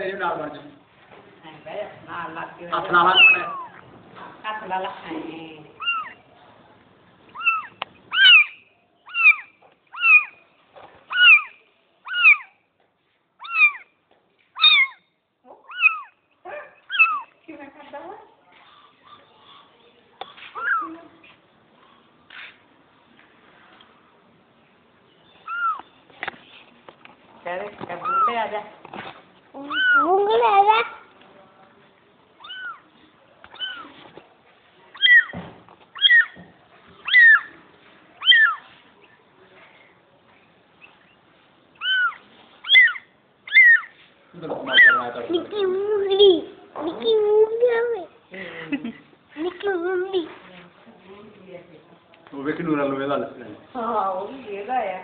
ਤੇਰੇ ਨਾਲ ਬਣ ਜਾ ਨਾਲ ਲੱਗ ਕੇ ਹੱਥ ਨਾਲ ਲਾ ਹੱਥ ਲਾ ਲਾ ਕਿਵੇਂ ਕਰਦਾ ਵਾ करे कबूले आ जा मुंगल आ जा निकी मुंगली निकी मुंगली ਉਹ ਵੇਖ ਨੂਰਾ ਲੋਵੇ ਦਾ ਲੱਗ हाँ वो भी ये है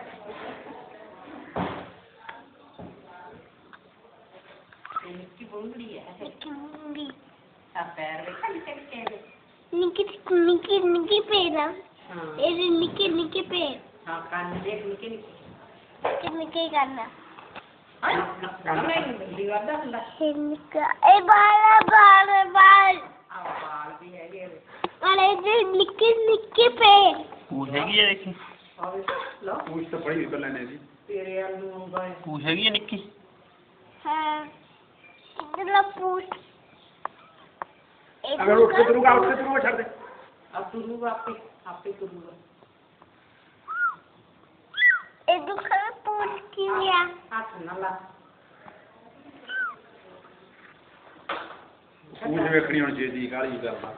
निकी मुंगली है निकी मुंगली अब पैर देखा निकल के निकी पैर हाँ ये निकी पैर हाँ कान देख निकी निकी करना नहीं दीवार दा हल्ला निका ए बाल अब बाल भी है ये अरे ये निकी पैर ਪੂਛ ਹੈਗੀ ਹੈ ਦੇਖੀ और लो ਪੂਛ ਤਾਂ ਬੜੀ ਨਿਕਲ ਲੈਣੇ ਦੀ तेरे आलू गए ਪੂਛ ਹੈਗੀ ਹੈ ਨਿੱਕੀ हाँ इधर पूछ ਅਗਰ ਉੱਠ ਕੇ ਤੁਰੂਗਾ ਛੱਡ ਦੇ अब तुरूगा आपे तुरूगा एक दूसरा पूछ किया हाथ ना ला ਪੂਛ ਵੇਖਣੀ ਹੁਣ ਜੇ ਦੀ ਕਾਲੀ ਕਰਦਾ